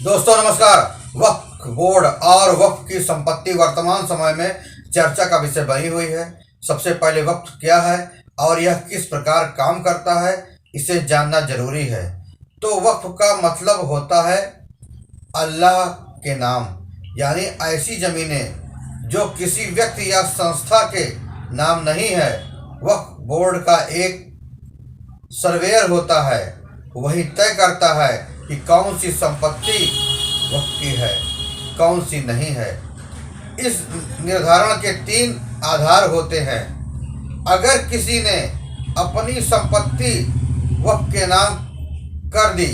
दोस्तों नमस्कार। वक्फ बोर्ड और वक्फ की संपत्ति वर्तमान समय में चर्चा का विषय बनी हुई है। सबसे पहले वक्फ क्या है और यह किस प्रकार काम करता है, इसे जानना जरूरी है। तो वक्फ का मतलब होता है अल्लाह के नाम, यानी ऐसी जमीनें जो किसी व्यक्ति या संस्था के नाम नहीं है। वक्फ बोर्ड का एक सर्वेयर होता है, वही तय करता है कि कौन सी संपत्ति वक्फ की है, कौन सी नहीं है। इस निर्धारण के 3 आधार होते हैं। अगर किसी ने अपनी संपत्ति वक्फ के नाम कर दी,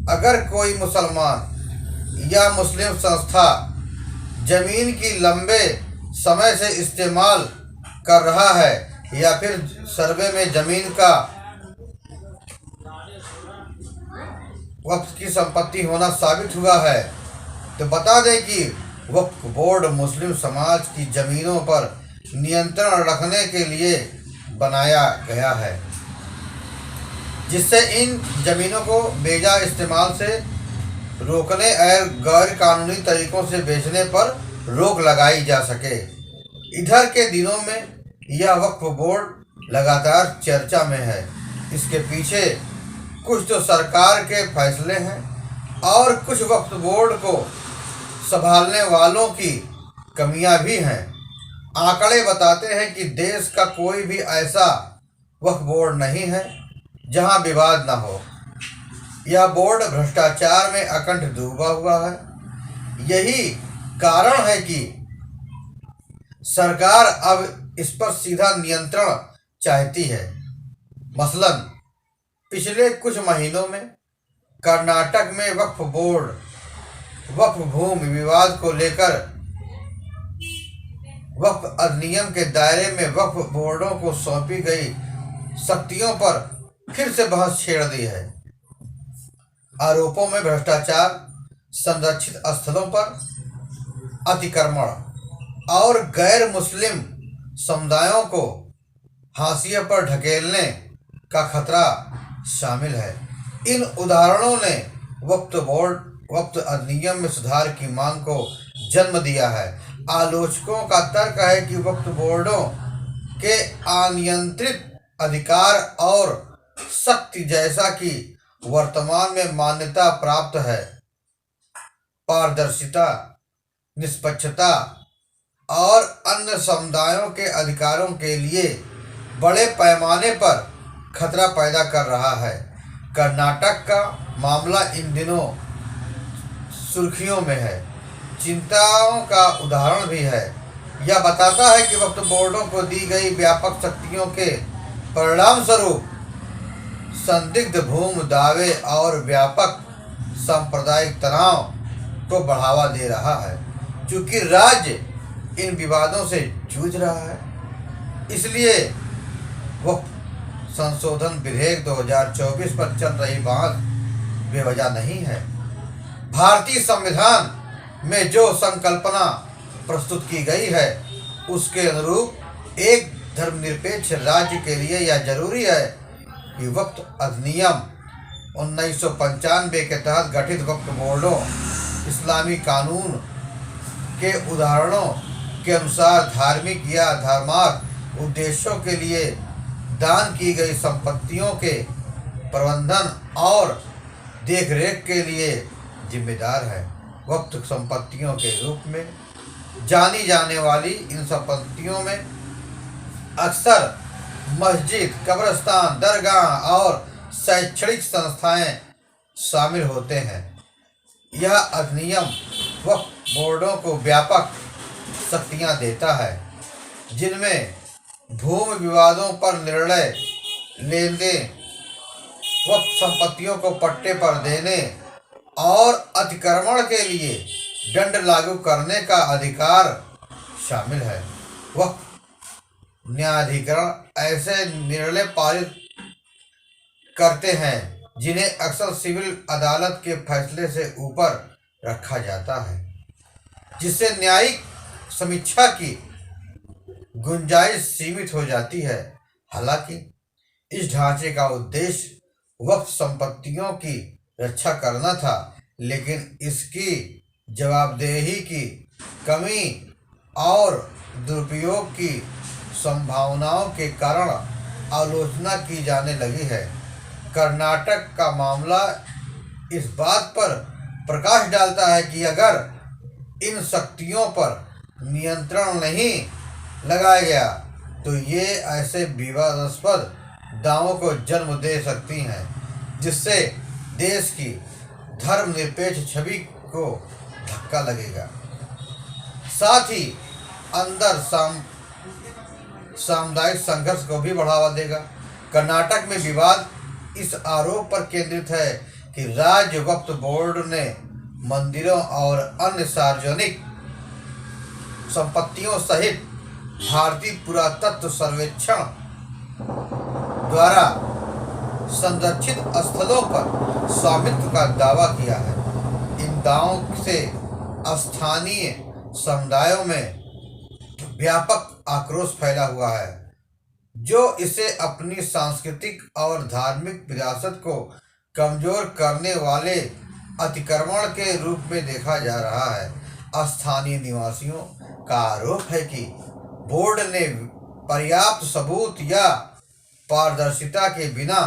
अगर कोई मुसलमान या मुस्लिम संस्था जमीन की लंबे समय से इस्तेमाल कर रहा है या फिर सर्वे में जमीन का वक्फ की संपत्ति होना साबित हुआ है, तो बता दें कि वक्फ बोर्ड मुस्लिम समाज की जमीनों पर नियंत्रण रखने के लिए बनाया गया है, जिससे इन जमीनों को बेजा इस्तेमाल से रोकने और गैर कानूनी तरीकों से बेचने पर रोक लगाई जा सके। इधर के दिनों में यह वक्फ बोर्ड लगातार चर्चा में है। इसके पीछे कुछ तो सरकार के फैसले हैं और कुछ वक्फ बोर्ड को संभालने वालों की कमियां भी हैं। आंकड़े बताते हैं कि देश का कोई भी ऐसा वक्फ बोर्ड नहीं है जहां विवाद न हो। यह बोर्ड भ्रष्टाचार में अकंठ डूबा हुआ है। यही कारण है कि सरकार अब इस पर सीधा नियंत्रण चाहती है। मसलन पिछले कुछ महीनों में कर्नाटक में वक्फ बोर्ड वक्फ भूमि विवाद को लेकर वक्फ अधिनियम के दायरे में वक्फ बोर्डों को सौंपी गई शक्तियों पर फिर से बहस छेड़ दी है। आरोपों में भ्रष्टाचार, संरक्षित स्थलों पर अतिक्रमण और गैर मुस्लिम समुदायों को हाशिए पर ढकेलने का खतरा शामिल है। इन उदाहरणों ने वक्फ अधिनियम में सुधार की मांग को जन्म दिया है। आलोचकों का तर्क है कि वक्फ बोर्डों के अनियंत्रित अधिकार और शक्ति, जैसा कि वर्तमान में मान्यता प्राप्त है, पारदर्शिता, निष्पक्षता और अन्य समुदायों के अधिकारों के लिए बड़े पैमाने पर खतरा पैदा कर रहा है। कर्नाटक का मामला इन दिनों सुर्खियों में है, चिंताओं का उदाहरण भी है। यह बताता है कि वक्फ बोर्डों को दी गई व्यापक शक्तियों के परिणाम स्वरूप संदिग्ध भूमि दावे और व्यापक सांप्रदायिक तनाव को बढ़ावा दे रहा है। चूंकि राज्य इन विवादों से जूझ रहा है, इसलिए वक्फ संशोधन विधेयक 2024 पर चल रही बात बेवजह नहीं है। भारतीय संविधान में जो संकल्पना प्रस्तुत की गई है, उसके अनुरूप एक धर्मनिरपेक्ष राज्य के लिए यह जरूरी है कि वक्फ अधिनियम 1995 के तहत गठित वक्फ बोर्डों इस्लामी कानून के उदाहरणों के अनुसार धार्मिक या धर्मार्थ उद्देश्यों के लिए दान की गई संपत्तियों के प्रबंधन और देखरेख के लिए जिम्मेदार है। वक्फ संपत्तियों के रूप में जानी जाने वाली इन संपत्तियों में अक्सर मस्जिद, कब्रिस्तान, दरगाह और शैक्षणिक संस्थाएं शामिल होते हैं। यह अधिनियम वक्फ बोर्डों को व्यापक शक्तियां देता है, जिनमें भूमि विवादों पर निर्णय लेने, वक्फ संपत्तियों को पट्टे पर देने और अतिक्रमण के लिए दंड लागू करने का अधिकार शामिल है। वक्फ न्यायाधिकरण ऐसे निर्णय पारित करते हैं जिन्हें अक्सर सिविल अदालत के फैसले से ऊपर रखा जाता है, जिससे न्यायिक समीक्षा की गुंजाइश सीमित हो जाती है। हालांकि इस ढांचे का उद्देश्य वक्फ संपत्तियों की रक्षा करना था, लेकिन इसकी जवाबदेही की कमी और दुरुपयोग की संभावनाओं के कारण आलोचना की जाने लगी है। कर्नाटक का मामला इस बात पर प्रकाश डालता है कि अगर इन शक्तियों पर नियंत्रण नहीं लगाया गया तो ये ऐसे विवादास्पद दावों को जन्म दे सकती हैं जिससे देश की धर्मनिरपेक्ष छवि को धक्का लगेगा, साथ ही अंदर सामुदायिक संघर्ष को भी बढ़ावा देगा। कर्नाटक में विवाद इस आरोप पर केंद्रित है कि राज्य वक्फ बोर्ड ने मंदिरों और अन्य सार्वजनिक संपत्तियों सहित भारतीय पुरातत्व सर्वेक्षण द्वारा संरक्षित स्थलों पर स्वामित्व का दावा किया है। इन दावों से स्थानीय समुदायों में व्यापक आक्रोश फैला हुआ है, जो इसे अपनी सांस्कृतिक और धार्मिक विरासत को कमजोर करने वाले अतिक्रमण के रूप में देखा जा रहा है। स्थानीय निवासियों का आरोप है कि बोर्ड ने पर्याप्त सबूत या पारदर्शिता के बिना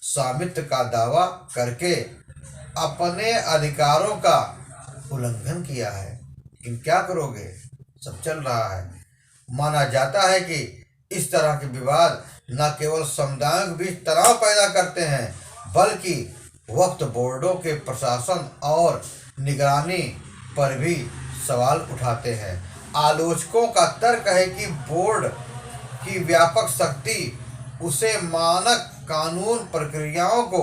स्वामित्व का दावा करके अपने अधिकारों का उल्लंघन किया है। लेकिन क्या करोगे, सब चल रहा है। माना जाता है कि इस तरह के विवाद न केवल समुदायों के बीच तनाव पैदा करते हैं बल्कि वक्फ बोर्डों के प्रशासन और निगरानी पर भी सवाल उठाते हैं। आलोचकों का तर्क है कि बोर्ड की व्यापक शक्ति उसे मानक कानून प्रक्रियाओं को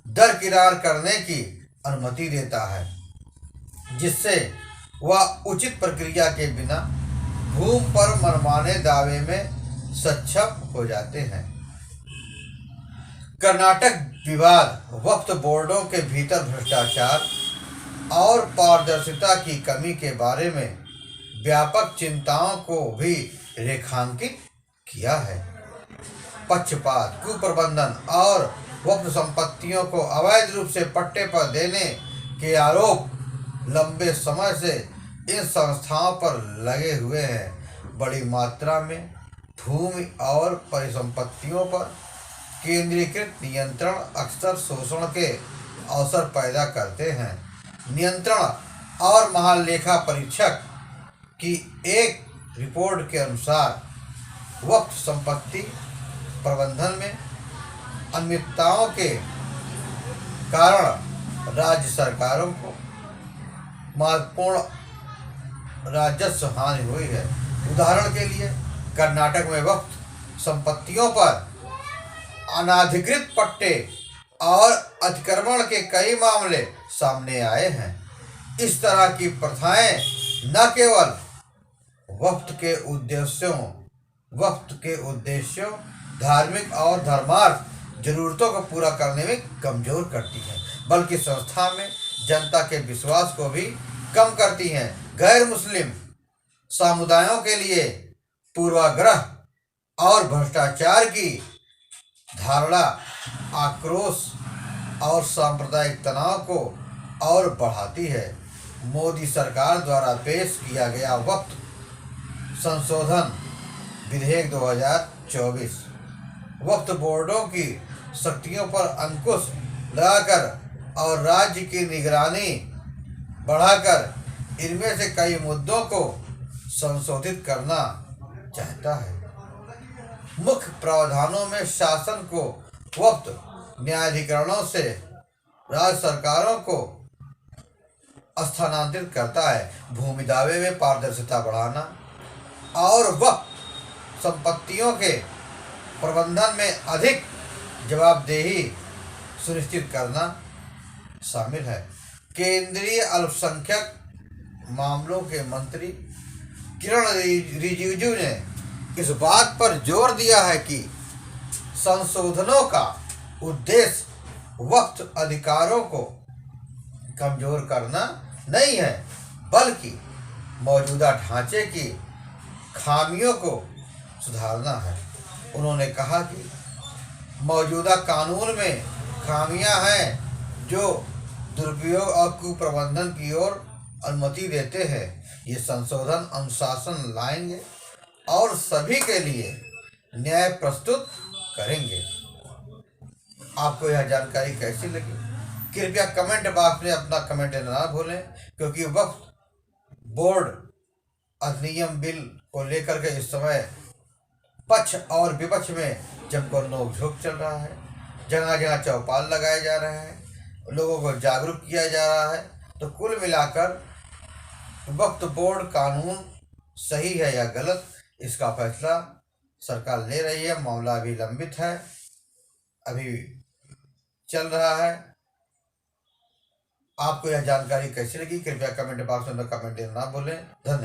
दरकिनार करने की अनुमति देता है, जिससे वह उचित प्रक्रिया के बिना भूमि पर मनमाने दावे में सक्षम हो जाते हैं। कर्नाटक विवाद वक्फ बोर्डों के भीतर भ्रष्टाचार और पारदर्शिता की कमी के बारे में व्यापक चिंताओं को भी रेखांकित किया है। पक्षपात, कुप्रबंधन और वक्फ संपत्तियों को अवैध रूप से पट्टे पर देने के आरोप लंबे समय से इन संस्थाओं पर लगे हुए हैं। बड़ी मात्रा में भूमि और परिसंपत्तियों पर केंद्रीकृत नियंत्रण अक्सर शोषण के अवसर पैदा करते हैं। नियंत्रण और महालेखा परीक्षक की एक रिपोर्ट के अनुसार वक्फ संपत्ति प्रबंधन में अनियमितताओं के कारण राज्य सरकारों को महत्वपूर्ण राजस्व हानि हुई है। उदाहरण के लिए कर्नाटक में वक्फ संपत्तियों पर अनाधिकृत पट्टे और अतिक्रमण के कई मामले सामने आए हैं। इस तरह की प्रथाएं न केवल वक्फ के उद्देश्यों धार्मिक और धर्मार्थ जरूरतों को पूरा करने में कमजोर करती हैं, बल्कि संस्था में जनता के विश्वास को भी कम करती हैं। गैर मुस्लिम समुदायों के लिए पूर्वाग्रह और भ्रष्टाचार की धारणा आक्रोश और सांप्रदायिक तनाव को और बढ़ाती है। मोदी सरकार द्वारा पेश किया गया वक्फ संशोधन विधेयक 2024 वक्फ बोर्डों की शक्तियों पर अंकुश लगाकर और राज्य की निगरानी बढ़ाकर इनमें से कई मुद्दों को संशोधित करना चाहता है। मुख्य प्रावधानों में शासन को वक्फ न्यायाधिकरणों से राज्य सरकारों को स्थानांतरित करता है, भूमि दावे में पारदर्शिता बढ़ाना और वक्फ संपत्तियों के प्रबंधन में अधिक जवाबदेही सुनिश्चित करना शामिल है। केंद्रीय अल्पसंख्यक मामलों के मंत्री किरण रिजिजू ने इस बात पर जोर दिया है कि संशोधनों का उद्देश्य वक्फ अधिकारों को कमजोर करना नहीं है, बल्कि मौजूदा ढांचे की खामियों को सुधारना है। उन्होंने कहा कि मौजूदा कानून में खामियां हैं जो दुरुपयोग और कुप्रबंधन की ओर अनुमति देते हैं। ये संशोधन अनुशासन लाएंगे और सभी के लिए न्याय प्रस्तुत करेंगे। आपको यह जानकारी कैसी लगी? कृपया कमेंट बॉक्स में अपना कमेंट देना ना भूलें, क्योंकि वक्त बोर्ड अधिनियम बिल को लेकर के इस समय पक्ष और विपक्ष में जमकर नोकझोंक चल रहा है। जगह जगह चौपाल लगाए जा रहे हैं, लोगों को जागरूक किया जा रहा है। तो कुल मिलाकर वक्त बोर्ड कानून सही है या गलत, इसका फैसला सरकार ले रही है। मामला अभी लंबित है, अभी चल रहा है। आपको यह जानकारी कैसी लगी? कृपया कमेंट बॉक्स में कमेंट देना ना भूलें। धन्यवाद।